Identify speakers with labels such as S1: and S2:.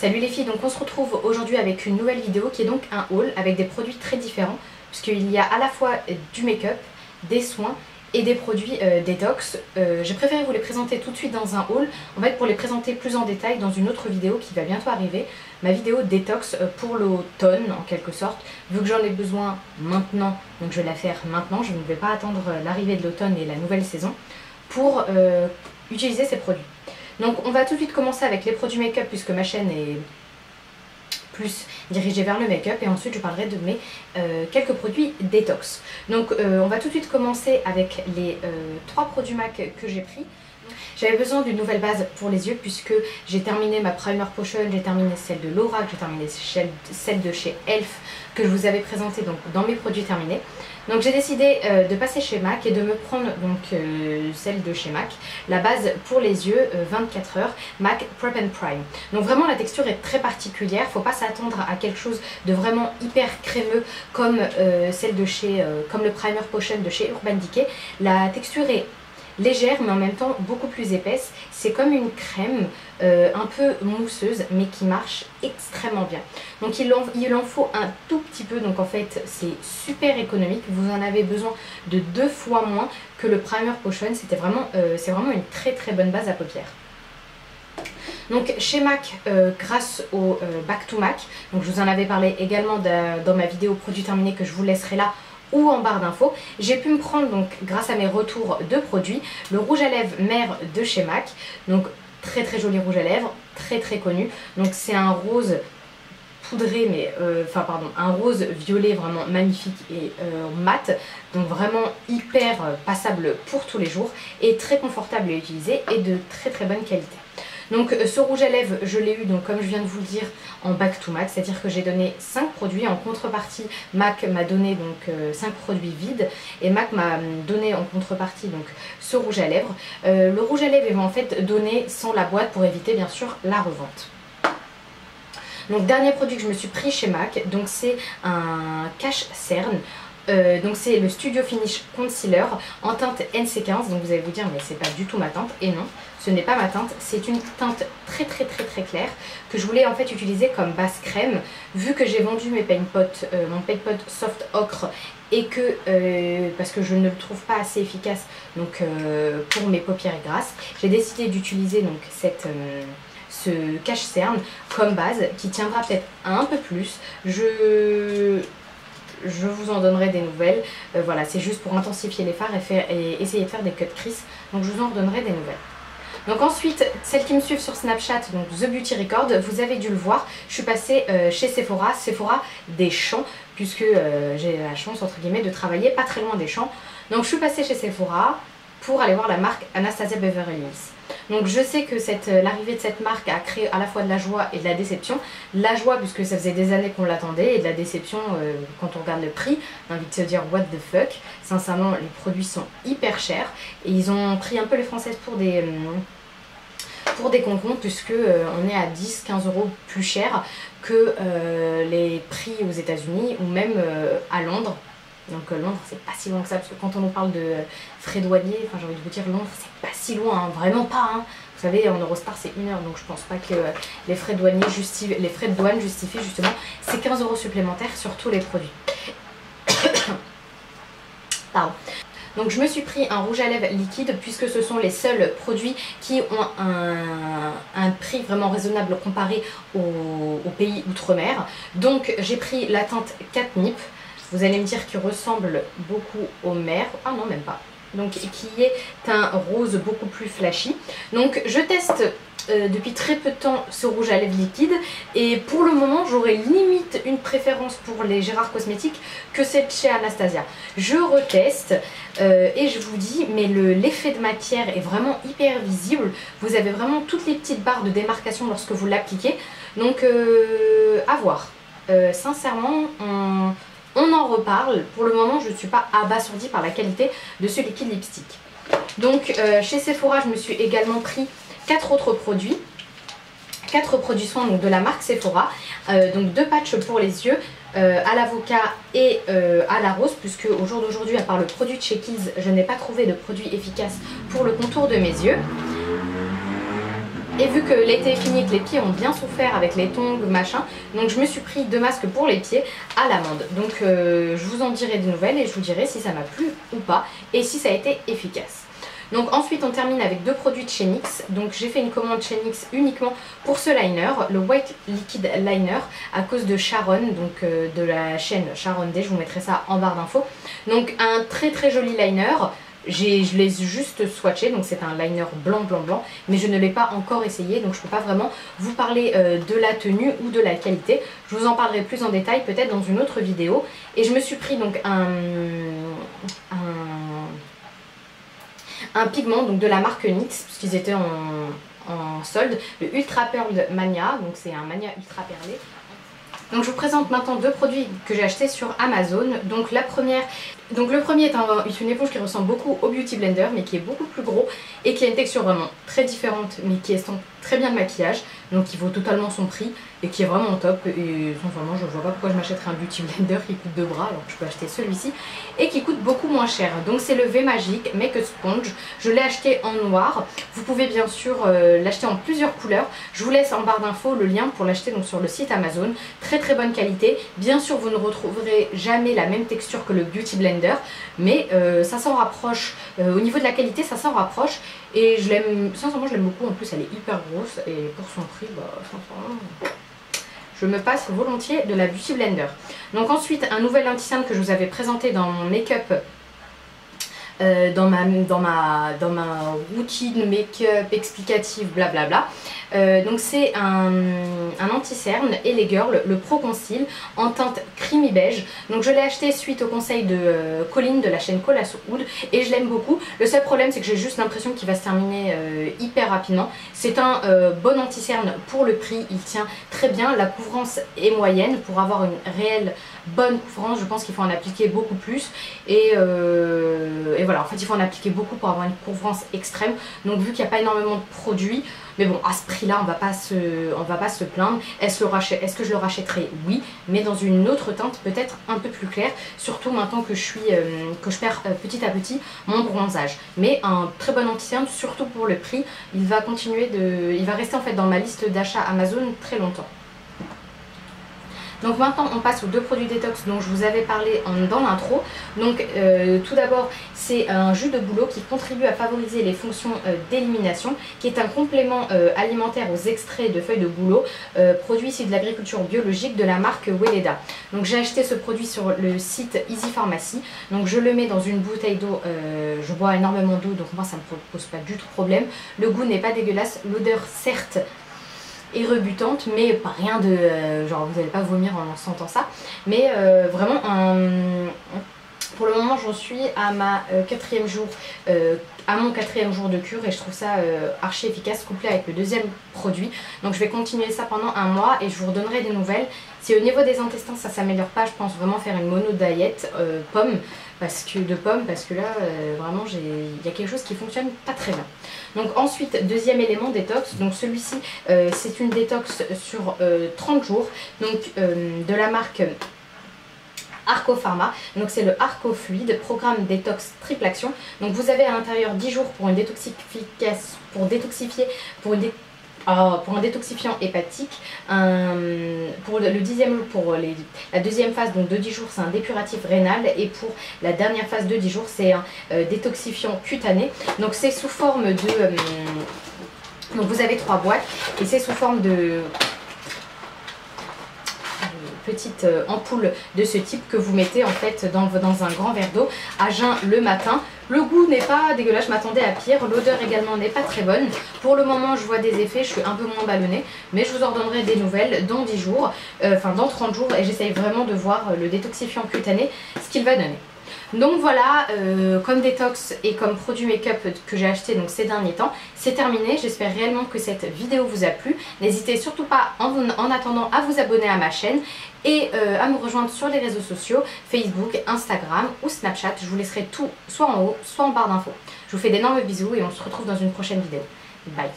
S1: Salut les filles, donc on se retrouve aujourd'hui avec une nouvelle vidéo qui est donc un haul avec des produits très différents puisqu'il y a à la fois du make-up, des soins et des produits détox. J'ai préféré vous les présenter tout de suite dans un haul, en fait pour les présenter plus en détail dans une autre vidéo qui va bientôt arriver, ma vidéo détox pour l'automne en quelque sorte, vu que j'en ai besoin maintenant, donc je vais la faire maintenant, je ne vais pas attendre l'arrivée de l'automne et la nouvelle saison pour utiliser ces produits. Donc on va tout de suite commencer avec les produits make-up puisque ma chaîne est plus dirigée vers le make-up et ensuite je parlerai de mes quelques produits détox. Donc on va tout de suite commencer avec les 3 produits MAC que j'ai pris. J'avais besoin d'une nouvelle base pour les yeux puisque j'ai terminé ma primer potion, j'ai terminé celle de Lorac, j'ai terminé celle de chez Elf que je vous avais présentée donc dans mes produits terminés. Donc j'ai décidé de passer chez MAC et de me prendre donc celle de chez MAC, la base pour les yeux 24 heures MAC Prep and Prime. Donc vraiment la texture est très particulière, faut pas s'attendre à quelque chose de vraiment hyper crémeux comme celle de chez comme le primer potion de chez Urban Decay. La texture est légère mais en même temps beaucoup plus épaisse, c'est comme une crème un peu mousseuse mais qui marche extrêmement bien. Donc il en faut un tout petit peu, donc en fait c'est super économique, vous en avez besoin de 2 fois moins que le primer potion, c'est vraiment une très très bonne base à paupières. Donc chez MAC, grâce au Back to MAC, donc je vous en avais parlé également dans ma vidéo produits terminés que je vous laisserai là ou en barre d'infos, j'ai pu me prendre donc grâce à mes retours de produits le rouge à lèvres mère de chez MAC, donc très très joli rouge à lèvres, très très connu, donc c'est un rose poudré mais un rose violet vraiment magnifique et mat, donc vraiment hyper passable pour tous les jours et très confortable à utiliser et de très très bonne qualité. Donc ce rouge à lèvres je l'ai eu donc comme je viens de vous le dire en back to MAC, c'est à dire que j'ai donné 5 produits, en contrepartie MAC m'a donné donc 5 produits vides et MAC m'a donné en contrepartie donc ce rouge à lèvres. Le rouge à lèvres est en fait donné sans la boîte pour éviter bien sûr la revente. Donc dernier produit que je me suis pris chez MAC, donc c'est un cache cerne. Donc c'est le Studio Finish Concealer en teinte NC15, donc vous allez vous dire mais c'est pas du tout ma teinte, et non, ce n'est pas ma teinte, c'est une teinte très claire que je voulais en fait utiliser comme base crème, vu que j'ai vendu mes paint pot, mon paint pot Soft Ocre et que parce que je ne le trouve pas assez efficace donc pour mes paupières grasses, j'ai décidé d'utiliser donc ce cache cerne comme base qui tiendra peut-être un peu plus. Je vous en donnerai des nouvelles, voilà, c'est juste pour intensifier les fards et essayer de faire des cut crease, donc je vous en redonnerai des nouvelles. Donc ensuite, celles qui me suivent sur Snapchat, donc The Beauty Record, vous avez dû le voir, je suis passée chez Sephora des Champs, puisque j'ai la chance entre guillemets de travailler pas très loin des Champs. Donc je suis passée chez Sephora pour aller voir la marque Anastasia Beverly Hills. Donc je sais que l'arrivée de cette marque a créé à la fois de la joie et de la déception. La joie puisque ça faisait des années qu'on l'attendait, et de la déception quand on regarde le prix, j'ai envie de se dire what the fuck. Sincèrement les produits sont hyper chers et ils ont pris un peu les Françaises pour des concons puisque on est à 10-15 € plus cher que les prix aux États-Unis ou même à Londres. Donc Londres c'est pas si loin que ça, parce que quand on nous parle de frais douaniers, enfin j'ai envie de vous dire Londres c'est pas si loin, hein, vraiment pas hein. Vous savez en Eurostar c'est 1 heure, donc je pense pas que les frais douaniers les frais de douane justifient justement ces 15 € supplémentaires sur tous les produits. Pardon. Donc je me suis pris un rouge à lèvres liquide puisque ce sont les seuls produits qui ont un prix vraiment raisonnable comparé aux pays outre-mer. Donc j'ai pris la teinte Catnip. Vous allez me dire qu'il ressemble beaucoup au Mer, ah non même pas, donc qui est un rose beaucoup plus flashy. Donc je teste depuis très peu de temps ce rouge à lèvres liquide et pour le moment j'aurais limite une préférence pour les Gérard Cosmetics que celle chez Anastasia. Je reteste et je vous dis mais l'effet de matière est vraiment hyper visible, vous avez vraiment toutes les petites barres de démarcation lorsque vous l'appliquez, donc à voir. Sincèrement on en reparle, pour le moment je ne suis pas abasourdie par la qualité de ce liquide lipstick. Donc chez Sephora je me suis également pris 4 autres produits, 4 produits soins donc de la marque Sephora, donc 2 patchs pour les yeux, à l'avocat et à la rose, puisque au jour d'aujourd'hui à part le produit de chez Kiehl's je n'ai pas trouvé de produit efficace pour le contour de mes yeux. Et vu que l'été est fini et que les pieds ont bien souffert avec les tongs, machin, donc je me suis pris 2 masques pour les pieds à l'amande. Donc je vous en dirai des nouvelles et je vous dirai si ça m'a plu ou pas et si ça a été efficace. Donc ensuite on termine avec 2 produits de chez NYX. Donc j'ai fait une commande chez NYX uniquement pour ce liner, le White Liquid Liner à cause de Sharon, donc de la chaîne Sharon Day, je vous mettrai ça en barre d'infos. Donc un très joli liner. Je l'ai juste swatché, donc c'est un liner blanc, mais je ne l'ai pas encore essayé, donc je ne peux pas vraiment vous parler de la tenue ou de la qualité. Je vous en parlerai plus en détail peut-être dans une autre vidéo. Et je me suis pris donc un pigment donc de la marque NYX, puisqu'ils étaient en solde, le Ultra Pearl Mania, donc c'est un Mania ultra perlé. Donc je vous présente maintenant 2 produits que j'ai achetés sur Amazon. Donc le premier est une éponge qui ressemble beaucoup au Beauty Blender mais qui est beaucoup plus gros et qui a une texture vraiment très différente mais qui estompe très bien le maquillage, donc qui vaut totalement son prix et qui est vraiment top. Et sincèrement je ne vois pas pourquoi je m'achèterais un Beauty Blender qui coûte 2 bras alors que je peux acheter celui-ci et qui coûte beaucoup moins cher. Donc c'est le V-Magic Make a Sponge. Je l'ai acheté en noir. Vous pouvez bien sûr l'acheter en plusieurs couleurs. Je vous laisse en barre d'infos le lien pour l'acheter donc sur le site Amazon. Très bonne qualité. Bien sûr vous ne retrouverez jamais la même texture que le Beauty Blender, mais ça s'en rapproche. Au niveau de la qualité ça s'en rapproche et je l'aime, sincèrement je l'aime beaucoup. En plus elle est hyper grosse et pour son prix sincèrement je me passe volontiers de la Beauty Blender. Donc ensuite un nouvel anti-cerne que je vous avais présenté dans mon make-up, dans ma routine make-up explicative blablabla. Donc c'est un anti-cerne LA Girl, le Pro Conceal en teinte creamy beige. Donc je l'ai acheté suite au conseil de Colline de la chaîne Colasso Wood et je l'aime beaucoup. Le seul problème c'est que j'ai juste l'impression qu'il va se terminer hyper rapidement. C'est un bon anti-cerne pour le prix, il tient très bien, la couvrance est moyenne. Pour avoir une réelle bonne couvrance je pense qu'il faut en appliquer beaucoup plus et voilà, en fait il faut en appliquer beaucoup pour avoir une couvrance extrême. Donc vu qu'il n'y a pas énormément de produits, mais bon à ce prix là on va pas se plaindre. Est-ce que je le rachèterai? Oui, mais dans une autre teinte peut-être un peu plus claire, surtout maintenant que je perds petit à petit mon bronzage. Mais un très bon anti-cerne, surtout pour le prix. Il va rester en fait dans ma liste d'achat Amazon très longtemps. Donc maintenant on passe aux 2 produits détox dont je vous avais parlé dans l'intro. Donc tout d'abord c'est un jus de bouleau qui contribue à favoriser les fonctions d'élimination, qui est un complément alimentaire aux extraits de feuilles de bouleau, produit ici de l'agriculture biologique de la marque Weleda. Donc j'ai acheté ce produit sur le site Easy Pharmacy. Donc je le mets dans une bouteille d'eau, je bois énormément d'eau donc moi ça ne me pose pas du tout de problème. Le goût n'est pas dégueulasse, l'odeur certes et rebutante mais pas rien de genre vous n'allez pas vomir en sentant ça, mais vraiment pour le moment j'en suis à ma mon quatrième jour de cure et je trouve ça archi efficace couplé avec le 2e produit. Donc je vais continuer ça pendant un mois et je vous redonnerai des nouvelles. Si au niveau des intestins ça s'améliore pas, je pense vraiment faire une mono diet pomme parce que là vraiment il y a quelque chose qui fonctionne pas très bien. Donc ensuite 2e élément détox, donc celui-ci c'est une détox sur 30 jours donc de la marque Arco Pharma. Donc c'est le Arco Fluide Programme Détox Triple Action. Donc vous avez à l'intérieur 10 jours pour un détoxifiant hépatique, pour le 10e jour pour la 2e phase donc de 10 jours c'est un dépuratif rénal et pour la dernière phase de 10 jours c'est un détoxifiant cutané. Donc c'est sous forme de donc vous avez 3 boîtes et c'est sous forme de petite ampoule de ce type que vous mettez en fait dans un grand verre d'eau à jeun le matin. Le goût n'est pas dégueulasse, je m'attendais à pire, l'odeur également n'est pas très bonne. Pour le moment je vois des effets, je suis un peu moins ballonnée, mais je vous en donnerai des nouvelles dans 10 jours, enfin dans 30 jours et j'essaye vraiment de voir le détoxifiant cutané, ce qu'il va donner. Donc voilà, comme détox et comme produit make-up que j'ai acheté donc ces derniers temps, c'est terminé. J'espère réellement que cette vidéo vous a plu. N'hésitez surtout pas en attendant à vous abonner à ma chaîne et à me rejoindre sur les réseaux sociaux, Facebook, Instagram ou Snapchat. Je vous laisserai tout soit en haut, soit en barre d'infos. Je vous fais d'énormes bisous et on se retrouve dans une prochaine vidéo. Bye!